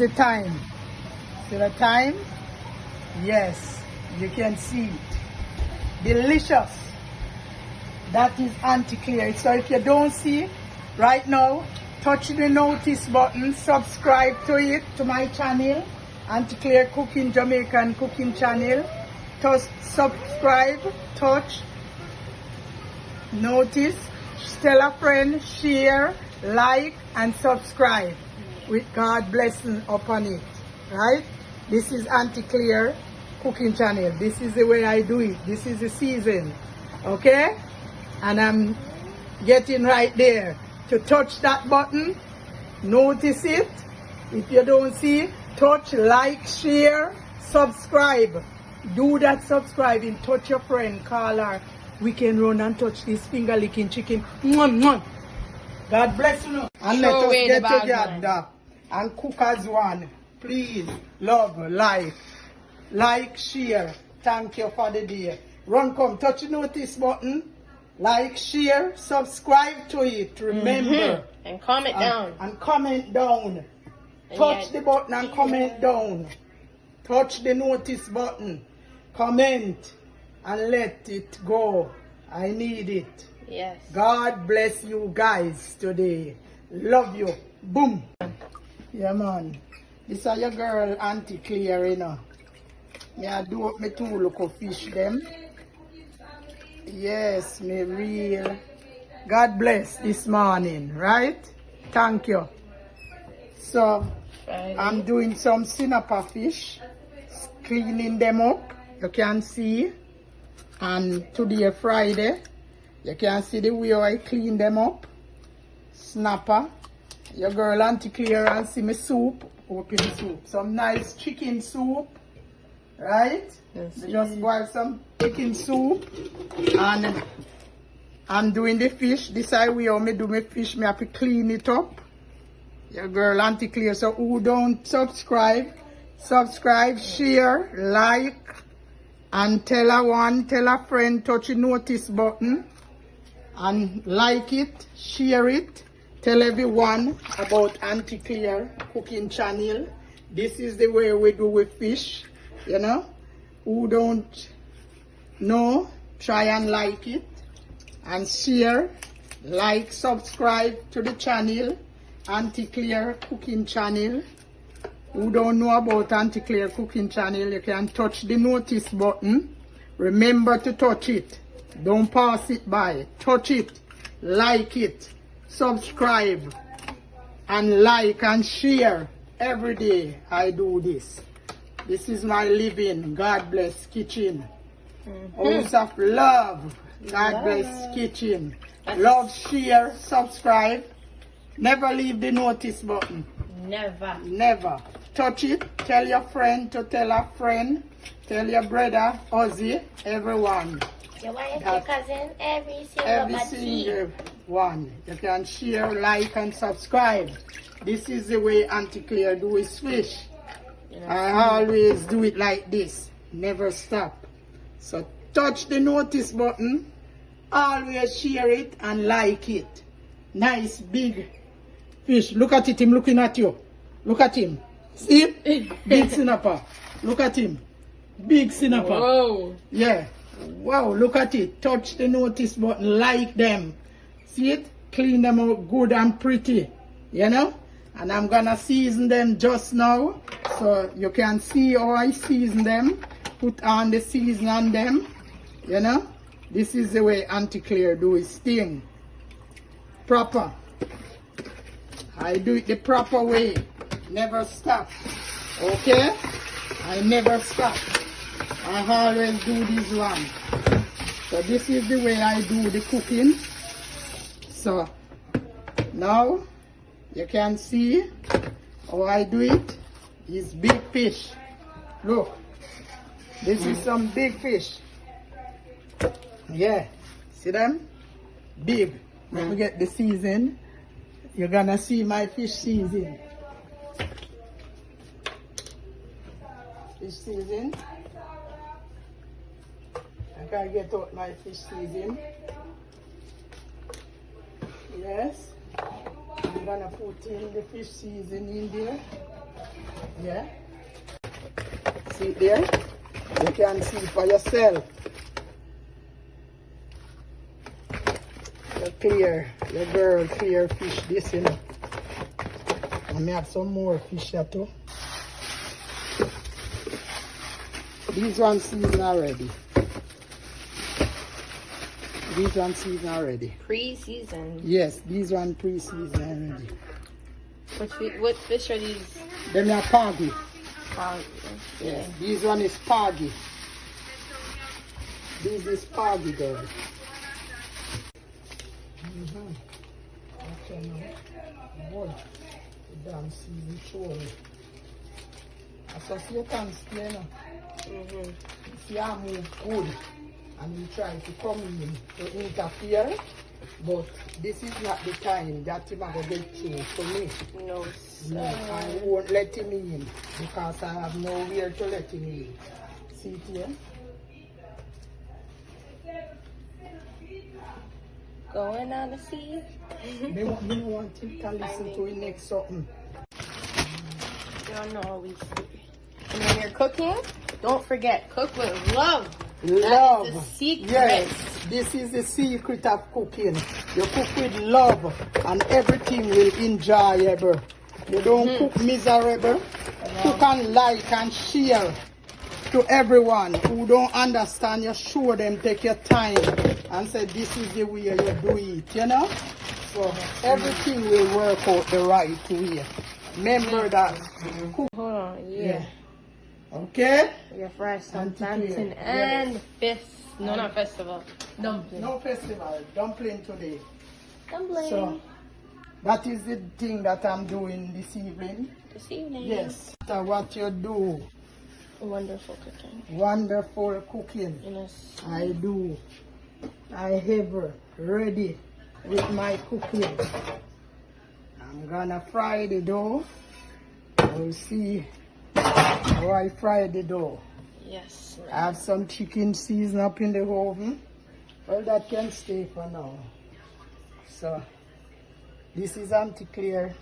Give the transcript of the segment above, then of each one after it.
the time. See the time? Yes, you can see it. Delicious. That is Aunty Clair. So if you don't see right now, touch the notice button, subscribe to it, to my channel, Aunty Clair Cooking, Jamaican Cooking Channel. Subscribe, touch, notice, tell a friend, share, like, and subscribe with God blessing upon it. Right? This is Aunty Clair Cooking Channel. This is the way I do it. This is the season. Okay? And I'm getting right there to touch that button. Notice it. If you don't see, touch, like, share, subscribe. Do that subscribing. Touch your friend, call her. We can run and touch this finger licking chicken. Mwah, mwah. God bless you. And let us get together and cook as one. Please, love, like, share. Thank you for the day. Run, come, touch the notice button. Like, share, subscribe to it. Remember. And comment down. And comment down. Touch the button and comment down. Touch the notice button. Comment and let it go. I need it. Yes. God bless you guys today. Love you. Boom. Yeah, man. This is your girl, Aunty Clair, you know. I do up my two local fish, them. Yes, me real. God bless this morning, right? Thank you. So, I'm doing some sinapa fish, cleaning them up. You can see. And today, Friday, you can see the way I clean them up. Snapper. Your girl Aunty Clair and see me soup. Open soup. Some nice chicken soup. Right? Yes. Just boil some chicken soup. And I'm doing the fish. This is how me do my fish. Me have to clean it up. Your girl Aunty Clair. So who don't subscribe, share, like, and tell a friend, touch the notice button and like it, share it, tell everyone about Aunty Clair Cooking Channel. This is the way we do with fish, you know. Who don't know, try and like it and share, like, subscribe to the channel, Aunty Clair Cooking Channel. Who don't know about Aunty Clair Cooking Channel, you can touch the notice button. Remember to touch it. Don't pass it by. Touch it. Like it. Subscribe. And like and share. Every day I do this. This is my living. God bless kitchen. House of love. God bless kitchen. Love, share, subscribe. Never leave the notice button. Never. Touch it. Tell your friend to tell a friend. Tell your brother, Ozzy, everyone. Your wife, your cousin, every single one. You can share, like, and subscribe. This is the way Aunty Clair do his fish. I always do it like this. Never stop. So touch the notice button. Always share it and like it. Nice big fish. Look at it. Him looking at you. Look at him. See? Big snapper. Look at him. Big snapper. Whoa. Yeah. Wow. Look at it. Touch the notice button. Like them. See it? Clean them out good and pretty. You know? And I'm gonna season them just now. So you can see how I season them. Put on the season on them. You know? This is the way Aunty Clair do his thing. Proper. I do it the proper way. Never stop. Okay? I never stop. I always do this one. So this is the way I do the cooking. So now you can see how I do it. It's big fish. Look. This is some big fish. Yeah. See them? Big. Let me get the season. You're gonna see my fish season. Fish season. I gotta get out my fish season. Yes. I'm gonna put in the fish season in there. Yeah. See there? You can see for yourself. Your girl clear fish this, you know. And me have some more fish here too. These one season already. These one season already. Pre-season. Yes, these one pre-season already. What fish are these? Them are pagi. Oh, Yes, these one is pagi. This is pagi, girl. Okay, now. Boy, the damn season showing. So see you can stay now. See I move good. And you try to come in to interfere. But this is not the time that him going to get through for me. No, No, I won't let him in because I have nowhere to let him in. See it here? going on the sea. You don't want him to listen to it next something. You don't know always. And when you're cooking, don't forget, cook with love. Love. That is the secret. Yes, this is the secret of cooking. You cook with love and everything will enjoyable. You don't cook miserable. Cook and like and share to everyone who don't understand. You show them, take your time and say this is the way you do it, you know? So everything will work out the right way. Remember that. Cook. Hold on, yeah. Okay? Your first Aunty plantain Clair, and no, not festival. Dumpling. No festival, dumpling today. Dumpling. So that is the thing that I'm doing this evening. This evening. Yes. So what you do, Wonderful cooking. wonderful cooking. Yes. I do. I have ready with my cooking. I'm gonna fry the dough. We'll see how I fry the dough. Yes. I have some chicken seasoned up in the oven. Well, that can stay for now. So, this is Aunty Clair.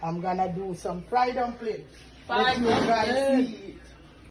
I'm gonna do some fried dumpling. Let you guys see it.